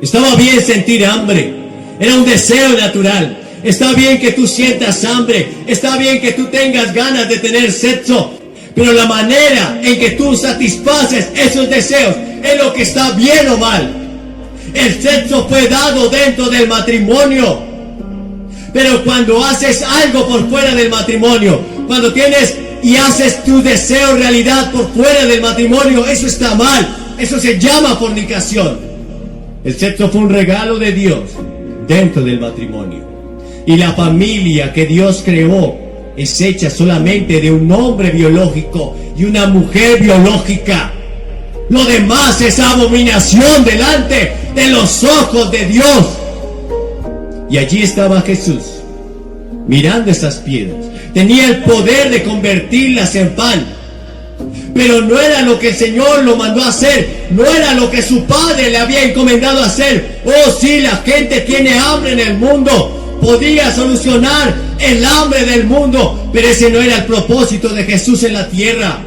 Estaba bien sentir hambre, era un deseo natural. Está bien que tú sientas hambre, está bien que tú tengas ganas de tener sexo, pero la manera en que tú satisfaces esos deseos es lo que está bien o mal. El sexo fue dado dentro del matrimonio, pero cuando haces algo por fuera del matrimonio, cuando tienes y haces tu deseo realidad por fuera del matrimonio, eso está mal. Eso se llama fornicación. El sexo fue un regalo de Dios dentro del matrimonio. Y la familia que Dios creó es hecha solamente de un hombre biológico y una mujer biológica. Lo demás es abominación delante de los ojos de Dios. Y allí estaba Jesús, mirando esas piedras. Tenía el poder de convertirlas en pan. Pero no era lo que el Señor lo mandó a hacer. No era lo que su Padre le había encomendado a hacer. Oh, sí, la gente tiene hambre en el mundo. Podía solucionar el hambre del mundo, pero ese no era el propósito de Jesús en la tierra.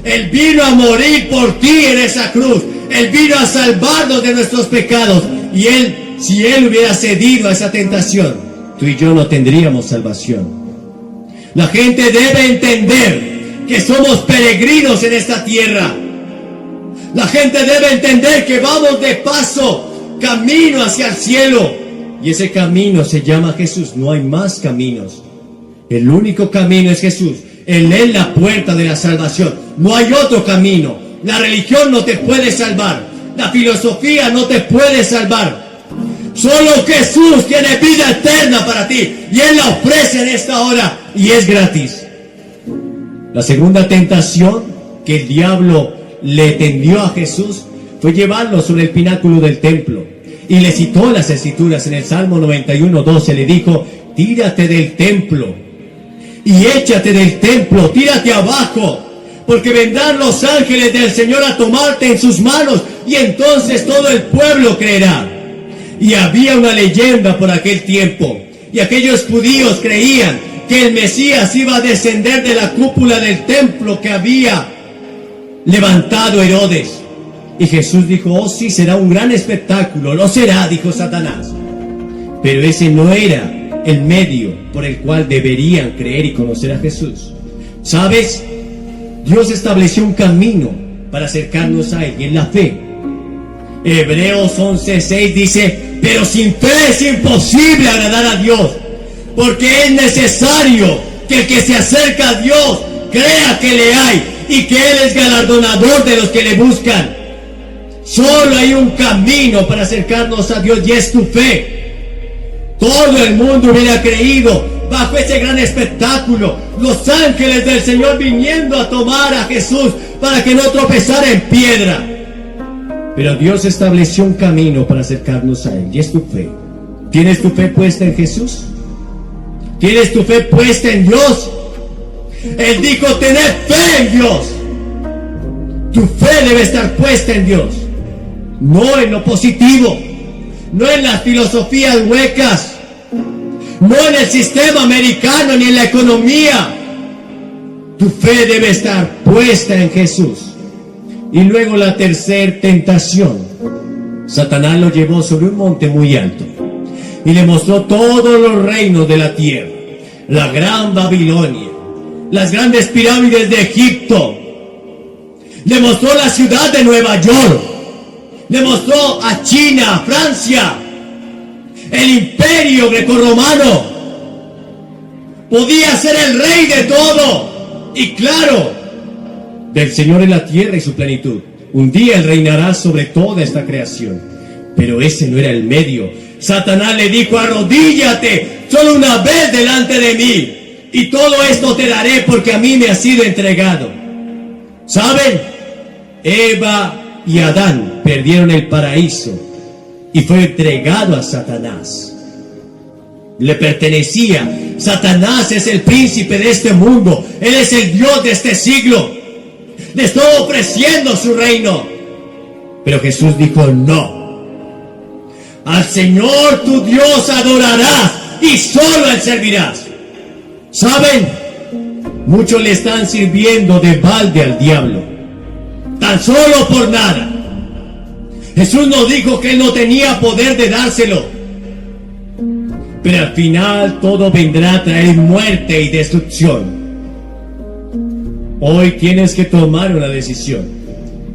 Él vino a morir por ti en esa cruz. Él vino a salvarnos de nuestros pecados. Y si Él hubiera cedido a esa tentación, tú y yo no tendríamos salvación. La gente debe entender que somos peregrinos en esta tierra. La gente debe entender que vamos de paso, camino hacia el cielo. Y ese camino se llama Jesús. No hay más caminos. El único camino es Jesús. Él es la puerta de la salvación. No hay otro camino. La religión no te puede salvar. La filosofía no te puede salvar. Solo Jesús tiene vida eterna para ti. Y Él la ofrece en esta hora. Y es gratis. La segunda tentación que el diablo le tendió a Jesús fue llevarlo sobre el pináculo del templo. Y le citó las escrituras en el Salmo 91:12. Le dijo: tírate del templo y échate del templo, tírate abajo, porque vendrán los ángeles del Señor a tomarte en sus manos, y entonces todo el pueblo creerá. Y había una leyenda por aquel tiempo, y aquellos judíos creían que el Mesías iba a descender de la cúpula del templo que había levantado Herodes. Y Jesús dijo: oh sí, será un gran espectáculo. Lo será, dijo Satanás. Pero ese no era el medio por el cual deberían creer y conocer a Jesús. ¿Sabes? Dios estableció un camino para acercarnos a Él, y en la fe. Hebreos 11:6 dice: pero sin fe es imposible agradar a Dios, porque es necesario que el que se acerca a Dios crea que le hay y que Él es galardonador de los que le buscan. Solo hay un camino para acercarnos a Dios, y es tu fe. Todo el mundo hubiera creído bajo ese gran espectáculo, los ángeles del Señor viniendo a tomar a Jesús para que no tropezara en piedra. Pero Dios estableció un camino para acercarnos a Él, y es tu fe. ¿Tienes tu fe puesta en Jesús? ¿Tienes tu fe puesta en Dios? Él dijo: tened fe en Dios. Tu fe debe estar puesta en Dios, no en lo positivo, no en las filosofías huecas, no en el sistema americano ni en la economía. Tu fe debe estar puesta en Jesús. Y luego la tercera tentación. Satanás lo llevó sobre un monte muy alto y le mostró todos los reinos de la tierra, la gran Babilonia, las grandes pirámides de Egipto. Le mostró la ciudad de Nueva York. Le mostró a China, a Francia, el imperio grecorromano. Podía ser el rey de todo. Y claro, del Señor en la tierra y su plenitud. Un día Él reinará sobre toda esta creación. Pero ese no era el medio. Satanás le dijo: arrodíllate solo una vez delante de mí, y todo esto te daré, porque a mí me ha sido entregado. ¿Saben? Eva y Adán perdieron el paraíso y fue entregado a Satanás. Le pertenecía. Satanás es el príncipe de este mundo. Él es el Dios de este siglo. Le estoy ofreciendo su reino. Pero Jesús dijo: no. Al Señor tu Dios adorarás y solo a Él servirás. ¿Saben? Muchos le están sirviendo de balde al diablo, tan solo por nada. Jesús nos dijo que Él no tenía poder de dárselo, pero al final todo vendrá a traer muerte y destrucción. Hoy tienes que tomar una decisión.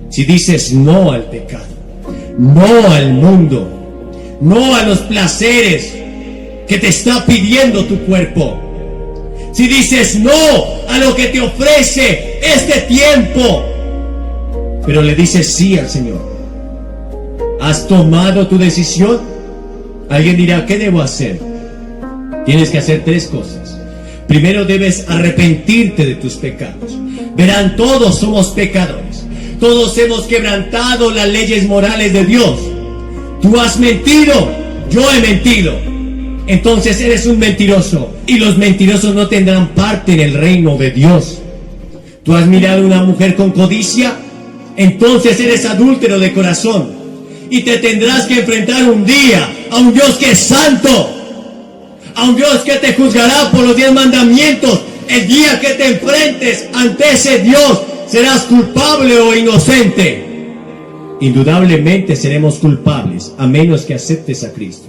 Si dices no al pecado, no al mundo, no a los placeres que te está pidiendo tu cuerpo, si dices no a lo que te ofrece este tiempo, pero le dices sí al Señor, ¿has tomado tu decisión? Alguien dirá: ¿qué debo hacer? Tienes que hacer tres cosas. Primero, debes arrepentirte de tus pecados. Verán, todos somos pecadores. Todos hemos quebrantado las leyes morales de Dios. Tú has mentido, yo he mentido. Entonces eres un mentiroso, y los mentirosos no tendrán parte en el reino de Dios. Tú has mirado a una mujer con codicia, entonces eres adúltero de corazón, y te tendrás que enfrentar un día a un Dios que es santo, a un Dios que te juzgará por los 10 mandamientos. El día que te enfrentes ante ese Dios, serás culpable o inocente. Indudablemente seremos culpables, a menos que aceptes a Cristo,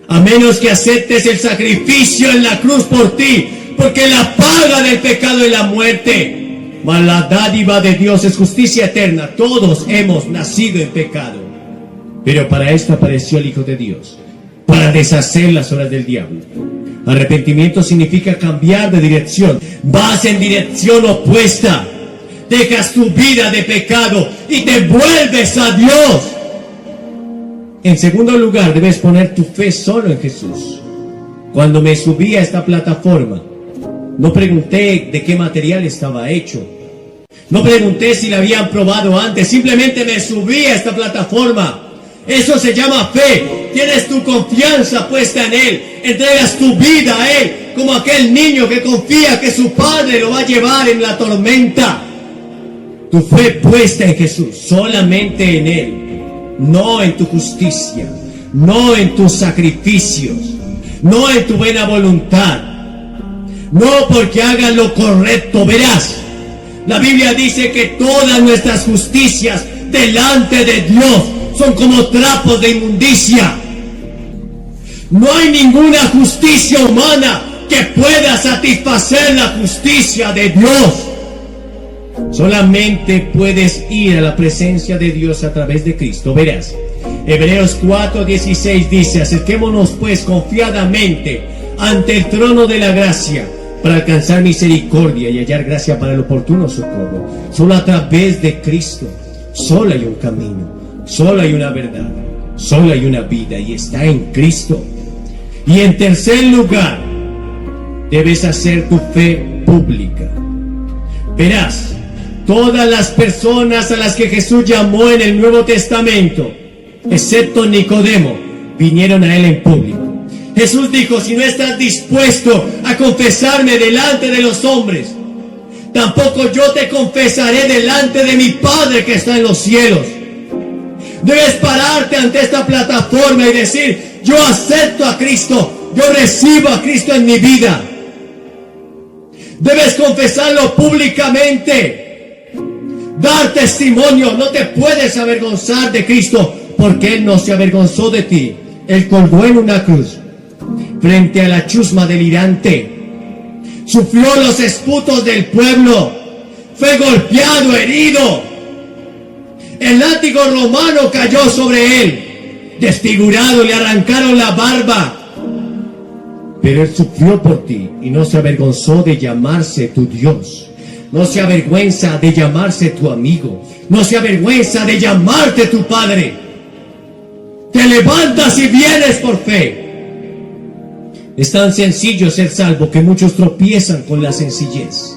a menos que aceptes el sacrificio en la cruz por ti, porque la paga del pecado es la muerte, mas la dádiva de Dios es justicia eterna. Todos hemos nacido en pecado, pero para esto apareció el Hijo de Dios, para deshacer las obras del diablo. Arrepentimiento significa cambiar de dirección. Vas en dirección opuesta. Dejas tu vida de pecado y te vuelves a Dios. En segundo lugar, debes poner tu fe solo en Jesús. Cuando me subí a esta plataforma, no pregunté de qué material estaba hecho. No pregunté si la habían probado antes. Simplemente me subí a esta plataforma. Eso se llama fe. Tienes tu confianza puesta en Él. Entregas tu vida a Él, como aquel niño que confía que su padre lo va a llevar en la tormenta. Tu fe puesta en Jesús, solamente en Él. No en tu justicia, no en tus sacrificios, no en tu buena voluntad. no porque hagan lo correcto. Verás, la Biblia dice que todas nuestras justicias delante de Dios son como trapos de inmundicia. No hay ninguna justicia humana que pueda satisfacer la justicia de Dios. Solamente puedes ir a la presencia de Dios a través de Cristo. Verás, Hebreos 4:16 dice: acerquémonos pues confiadamente ante el trono de la gracia para alcanzar misericordia y hallar gracia para el oportuno socorro. Solo a través de Cristo, solo hay un camino, solo hay una verdad, solo hay una vida, y está en Cristo. Y en tercer lugar, debes hacer tu fe pública. Verás, todas las personas a las que Jesús llamó en el Nuevo Testamento, excepto Nicodemo, vinieron a él en público. Jesús dijo: si no estás dispuesto a confesarme delante de los hombres, tampoco yo te confesaré delante de mi Padre que está en los cielos. Debes pararte ante esta plataforma y decir: yo acepto a Cristo, yo recibo a Cristo en mi vida. Debes confesarlo públicamente, dar testimonio. No te puedes avergonzar de Cristo, porque Él no se avergonzó de ti. Él colgó en una cruz frente a la chusma delirante, sufrió los esputos del pueblo, fue golpeado, herido. El látigo romano cayó sobre él, desfigurado, le arrancaron la barba. Pero Él sufrió por ti y no se avergonzó de llamarse tu Dios. No se avergüenza de llamarse tu amigo. No se avergüenza de llamarte tu Padre. Te levantas y vienes por fe. Es tan sencillo ser salvo que muchos tropiezan con la sencillez.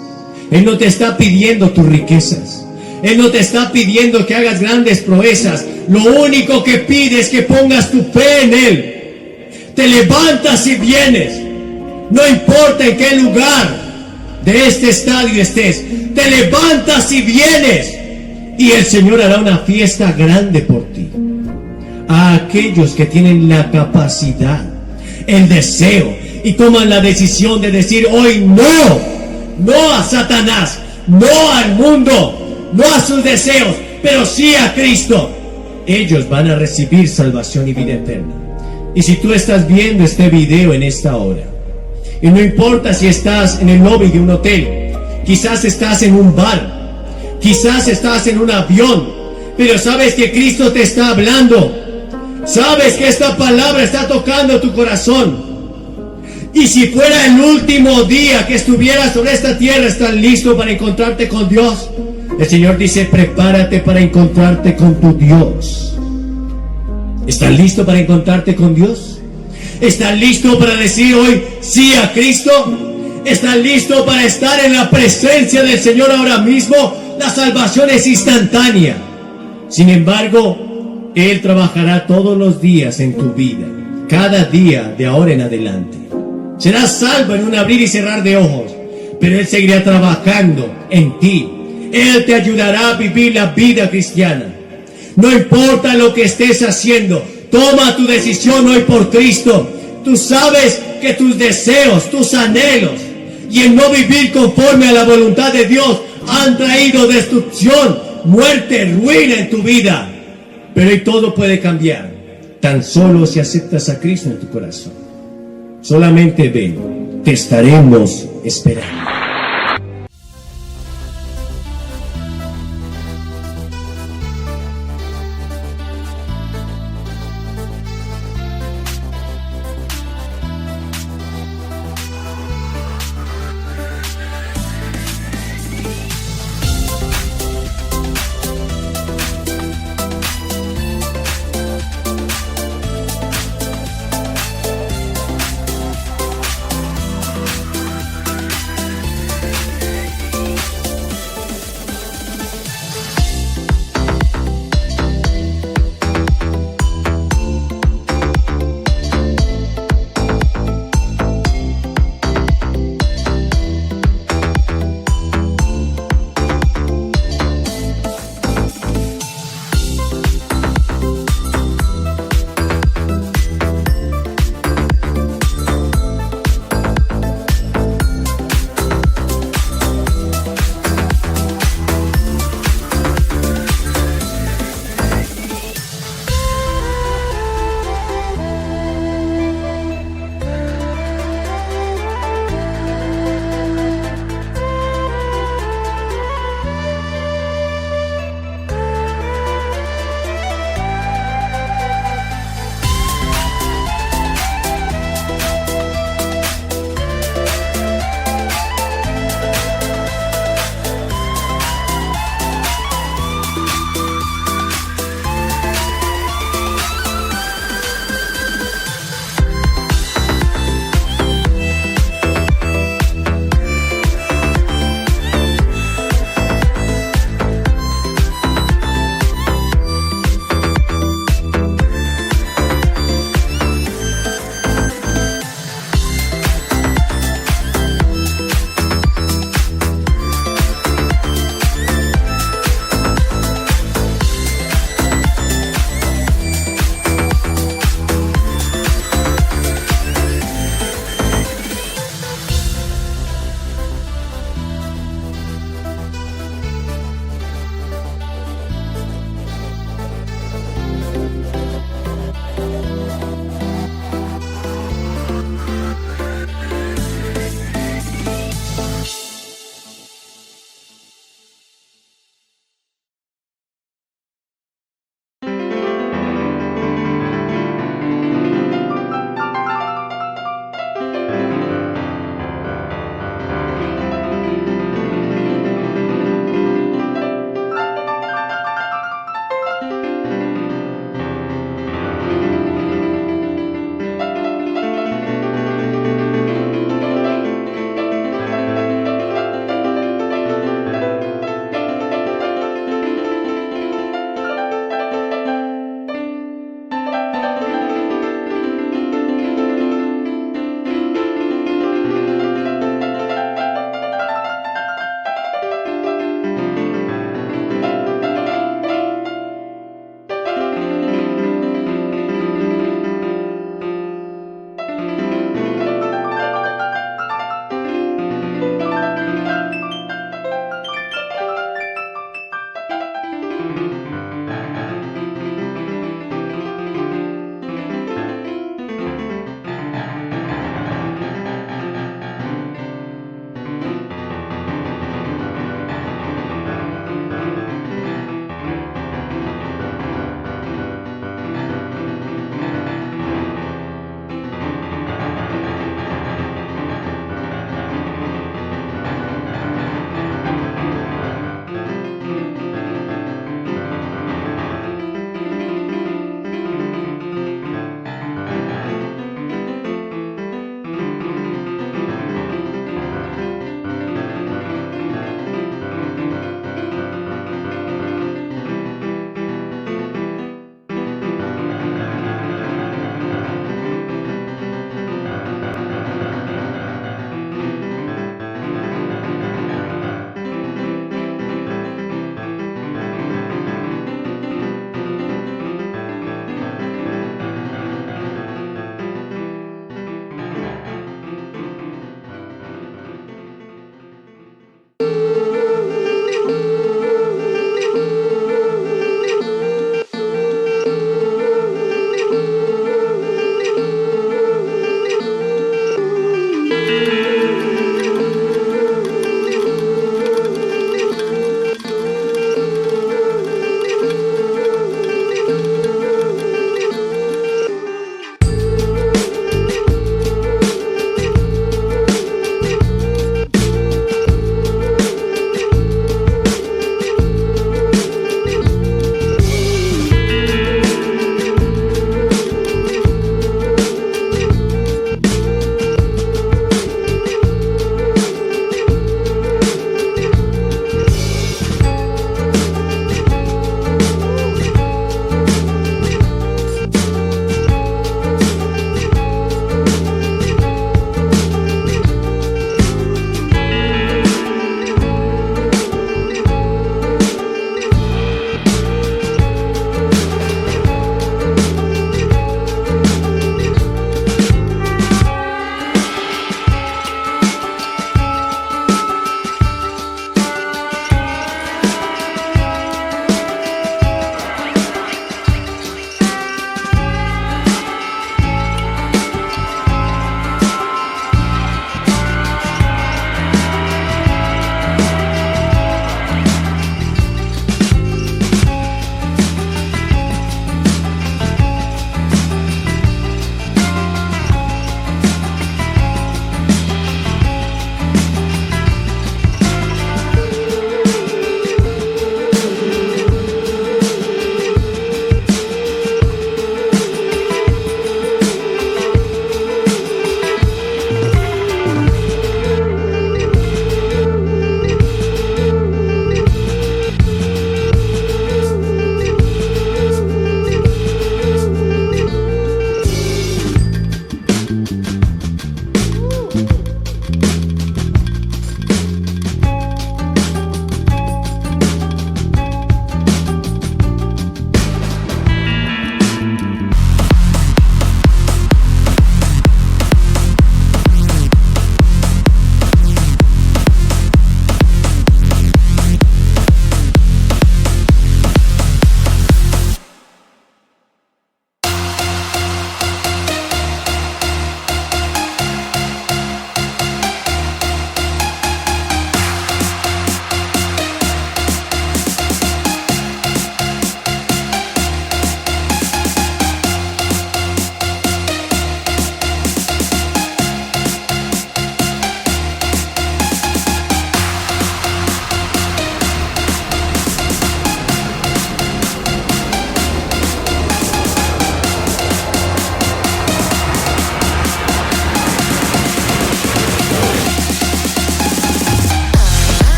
Él no te está pidiendo tus riquezas. Él no te está pidiendo que hagas grandes proezas. Lo único que pide es que pongas tu fe en Él. Te levantas y vienes. No importa en qué lugar de este estadio estés. Te levantas y vienes. Y el Señor hará una fiesta grande por ti. A aquellos que tienen la capacidad, el deseo y toman la decisión de decir hoy no a Satanás, no al mundo, no a sus deseos, pero sí a Cristo, ellos van a recibir salvación y vida eterna. Y si tú estás viendo este video en esta hora, y no importa si estás en el lobby de un hotel, quizás estás en un bar, quizás estás en un avión, pero sabes que Cristo te está hablando. Sabes que esta palabra está tocando tu corazón. Y si fuera el último día que estuvieras sobre esta tierra, ¿estás listo para encontrarte con Dios? El Señor dice: prepárate para encontrarte con tu Dios. ¿Estás listo para encontrarte con Dios? ¿Estás listo para decir hoy sí a Cristo? ¿Estás listo para estar en la presencia del Señor ahora mismo? La salvación es instantánea. Sin embargo, Él trabajará todos los días en tu vida, cada día de ahora en adelante. Serás salvo en un abrir y cerrar de ojos, pero Él seguirá trabajando en ti. Él te ayudará a vivir la vida cristiana. No importa lo que estés haciendo, toma tu decisión hoy por Cristo. Tú sabes que tus deseos, tus anhelos y el no vivir conforme a la voluntad de Dios han traído destrucción, muerte, ruina en tu vida. Pero hoy todo puede cambiar, tan solo si aceptas a Cristo en tu corazón. Solamente ven, te estaremos esperando.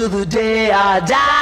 till the day I die.